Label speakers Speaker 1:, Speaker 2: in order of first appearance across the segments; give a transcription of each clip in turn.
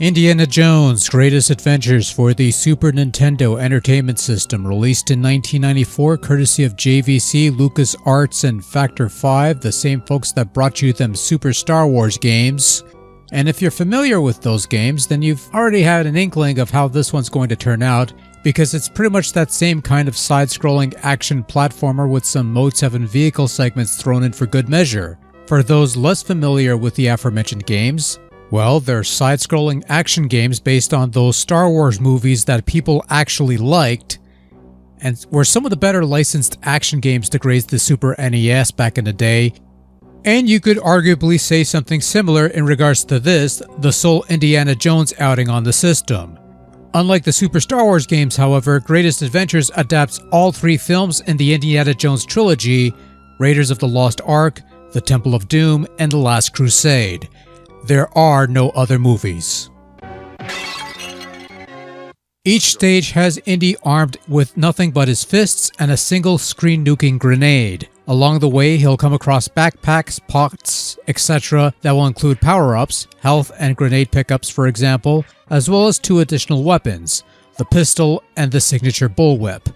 Speaker 1: Indiana Jones Greatest Adventures for the Super Nintendo Entertainment System, released in 1994 courtesy of JVC, LucasArts, and Factor 5, the same folks that brought you them Super Star Wars games. And if you're familiar with those games, then you've already had an inkling of how this one's going to turn out, because it's pretty much that same kind of side-scrolling action platformer with some Mode 7 vehicle segments thrown in for good measure. For those less familiar with the aforementioned games, well, they're side-scrolling action games based on those Star Wars movies that people actually liked, and were some of the better licensed action games to grace the Super NES back in the day. And you could arguably say something similar in regards to this, the sole Indiana Jones outing on the system. Unlike the Super Star Wars games, however, Greatest Adventures adapts all three films in the Indiana Jones trilogy: Raiders of the Lost Ark, The Temple of Doom, and The Last Crusade. There are no other movies. Each stage has Indy armed with nothing but his fists and a single screen-nuking grenade. Along the way, he'll come across backpacks, pots, etc. that will include power-ups, health and grenade pickups for example, as well as two additional weapons, the pistol and the signature bullwhip.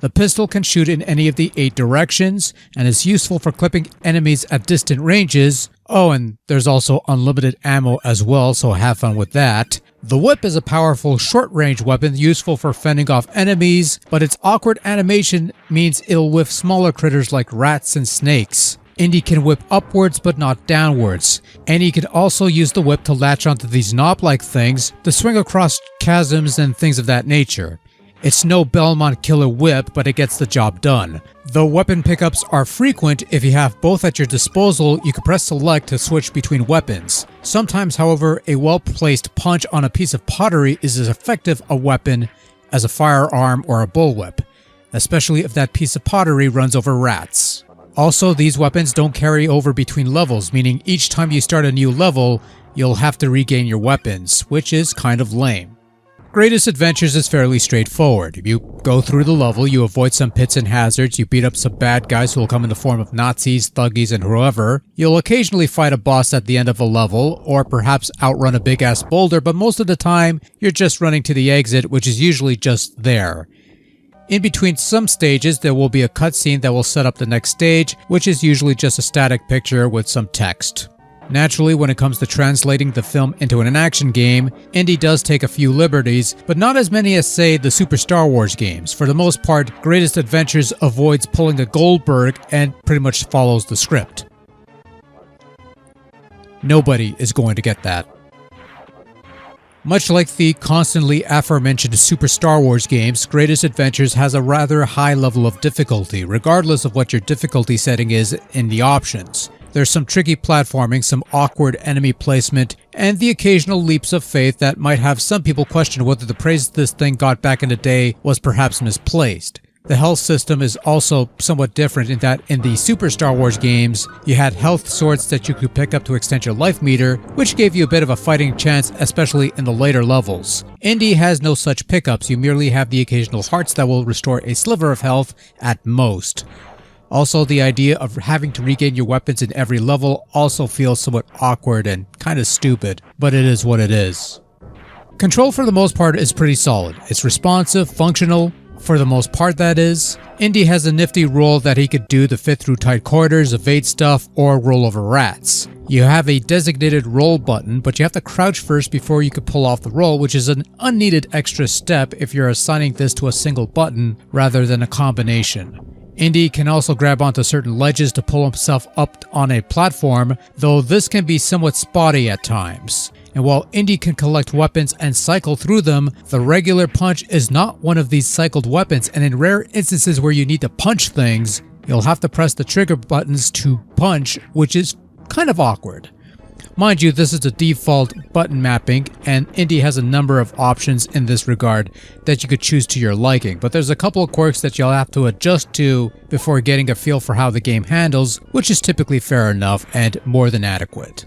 Speaker 1: The pistol can shoot in any of the 8 directions and is useful for clipping enemies at distant ranges. Oh, and there's also unlimited ammo as well, so have fun with that. The whip is a powerful short-range weapon useful for fending off enemies, but its awkward animation means it'll whiff smaller critters like rats and snakes. Indy can whip upwards but not downwards, and he can also use the whip to latch onto these knob-like things to swing across chasms and things of that nature. It's no Belmont killer whip, but it gets the job done. Though weapon pickups are frequent, if you have both at your disposal, you can press select to switch between weapons. Sometimes, however, a well-placed punch on a piece of pottery is as effective a weapon as a firearm or a bullwhip, especially if that piece of pottery runs over rats. Also, these weapons don't carry over between levels, meaning each time you start a new level, you'll have to regain your weapons, which is kind of lame. Greatest Adventures is fairly straightforward. You go through the level, you avoid some pits and hazards, you beat up some bad guys who will come in the form of Nazis, thuggies, and whoever. You'll occasionally fight a boss at the end of a level, or perhaps outrun a big-ass boulder, but most of the time, you're just running to the exit, which is usually just there. In between some stages, there will be a cutscene that will set up the next stage, which is usually just a static picture with some text. Naturally, when it comes to translating the film into an action game, Indy does take a few liberties, but not as many as, say, the Super Star Wars games. For the most part, Greatest Adventures avoids pulling a Goldberg and pretty much follows the script. Nobody is going to get that. Much like the constantly aforementioned Super Star Wars games, Greatest Adventures has a rather high level of difficulty, regardless of what your difficulty setting is in the options. There's some tricky platforming, some awkward enemy placement, and the occasional leaps of faith that might have some people question whether the praise this thing got back in the day was perhaps misplaced. The health system is also somewhat different in that in the Super Star Wars games, you had health swords that you could pick up to extend your life meter, which gave you a bit of a fighting chance, especially in the later levels. Indy has no such pickups, you merely have the occasional hearts that will restore a sliver of health at most. Also, the idea of having to regain your weapons in every level also feels somewhat awkward and kind of stupid, but it is what it is. Control for the most part is pretty solid. It's responsive, functional, for the most part that is. Indy has a nifty roll that he could do to fit through tight corridors, evade stuff, or roll over rats. You have a designated roll button, but you have to crouch first before you can pull off the roll, which is an unneeded extra step if you're assigning this to a single button rather than a combination. Indy can also grab onto certain ledges to pull himself up on a platform, though this can be somewhat spotty at times. And while Indy can collect weapons and cycle through them, the regular punch is not one of these cycled weapons, and in rare instances where you need to punch things, you'll have to press the trigger buttons to punch, which is kind of awkward. Mind you, this is the default button mapping, and Indy has a number of options in this regard that you could choose to your liking, but there's a couple of quirks that you'll have to adjust to before getting a feel for how the game handles, which is typically fair enough and more than adequate.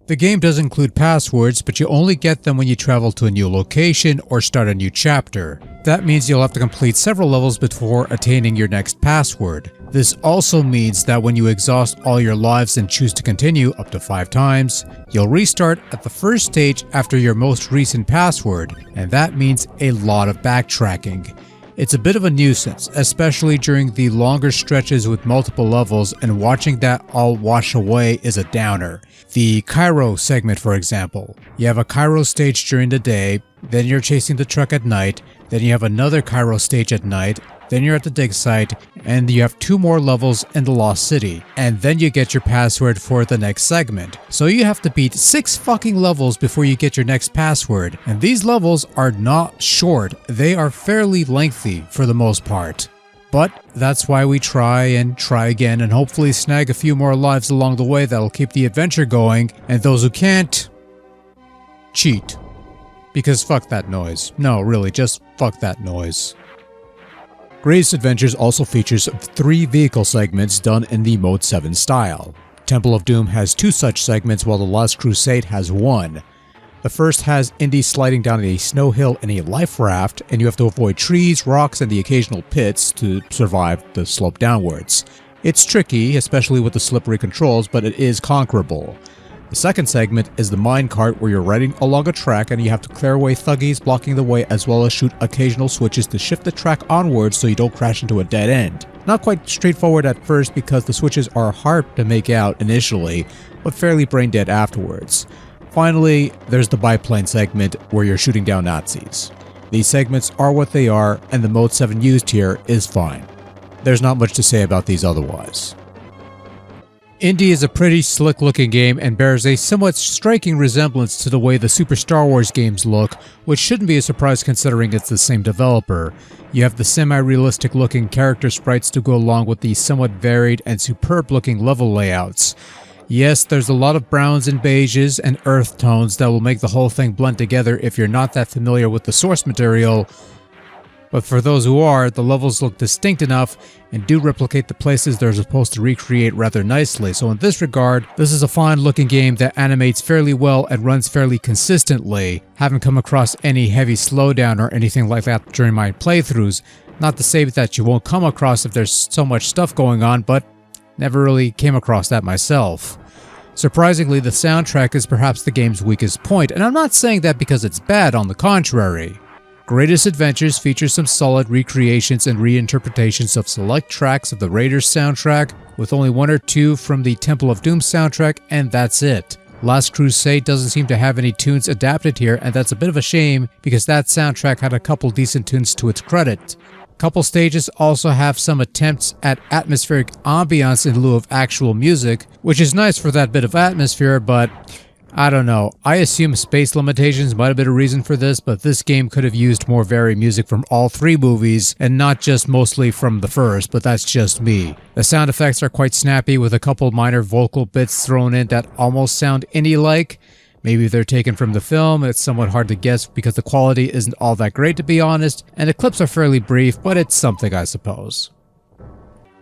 Speaker 1: The game does include passwords, but you only get them when you travel to a new location or start a new chapter. That means you'll have to complete several levels before attaining your next password. This also means that when you exhaust all your lives and choose to continue up to 5 times, you'll restart at the first stage after your most recent password, and that means a lot of backtracking. It's a bit of a nuisance, especially during the longer stretches with multiple levels, and watching that all wash away is a downer. The Cairo segment, for example. You have a Cairo stage during the day, then you're chasing the truck at night, then you have another Cairo stage at night, then you're at the dig site, and you have 2 more levels in the Lost City, and then you get your password for the next segment. So you have to beat 6 fucking levels before you get your next password, and these levels are not short, they are fairly lengthy for the most part. But that's why we try and try again and hopefully snag a few more lives along the way that'll keep the adventure going, and those who can't, cheat. Because fuck that noise. No, really, just fuck that noise. Greatest Adventures also features 3 vehicle segments done in the Mode 7 style. Temple of Doom has 2 such segments while The Last Crusade has 1. The first has Indy sliding down a snow hill in a life raft, and you have to avoid trees, rocks, and the occasional pits to survive the slope downwards. It's tricky, especially with the slippery controls, but it is conquerable. The second segment is the minecart, where you're riding along a track and you have to clear away thuggies blocking the way, as well as shoot occasional switches to shift the track onwards so you don't crash into a dead end. Not quite straightforward at first because the switches are hard to make out initially, but fairly brain dead afterwards. Finally, there's the biplane segment where you're shooting down Nazis. These segments are what they are, and the Mode 7 used here is fine. There's not much to say about these otherwise. Indy is a pretty slick looking game and bears a somewhat striking resemblance to the way the Super Star Wars games look, which shouldn't be a surprise considering it's the same developer. You have the semi-realistic looking character sprites to go along with the somewhat varied and superb looking level layouts. Yes, there's a lot of browns and beiges and earth tones that will make the whole thing blend together if you're not that familiar with the source material. But for those who are, the levels look distinct enough and do replicate the places they're supposed to recreate rather nicely, so in this regard, this is a fine looking game that animates fairly well and runs fairly consistently. Haven't come across any heavy slowdown or anything like that during my playthroughs. Not to say that you won't come across if there's so much stuff going on, but never really came across that myself. Surprisingly, the soundtrack is perhaps the game's weakest point, and I'm not saying that because it's bad, on the contrary. Greatest Adventures features some solid recreations and reinterpretations of select tracks of the Raiders soundtrack, with only 1 or 2 from the Temple of Doom soundtrack, and that's it. Last Crusade doesn't seem to have any tunes adapted here, and that's a bit of a shame because that soundtrack had a couple decent tunes to its credit. Couple stages also have some attempts at atmospheric ambiance in lieu of actual music, which is nice for that bit of atmosphere, but I don't know. I assume space limitations might have been a reason for this, but this game could have used more varied music from all 3 movies, and not just mostly from the first, but that's just me. The sound effects are quite snappy, with a couple minor vocal bits thrown in that almost sound indie-like. Maybe they're taken from the film, it's somewhat hard to guess because the quality isn't all that great to be honest, and the clips are fairly brief, but it's something I suppose.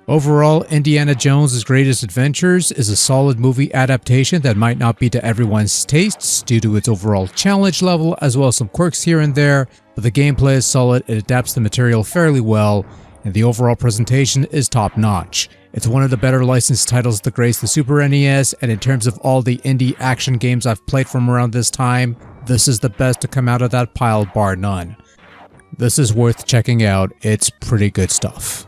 Speaker 1: Overall, Indiana Jones' Greatest Adventures is a solid movie adaptation that might not be to everyone's tastes due to its overall challenge level as well as some quirks here and there, but the gameplay is solid, it adapts the material fairly well, and the overall presentation is top-notch. It's one of the better licensed titles to grace the Super NES, and in terms of all the indie action games I've played from around this time, this is the best to come out of that pile bar none. This is worth checking out, it's pretty good stuff.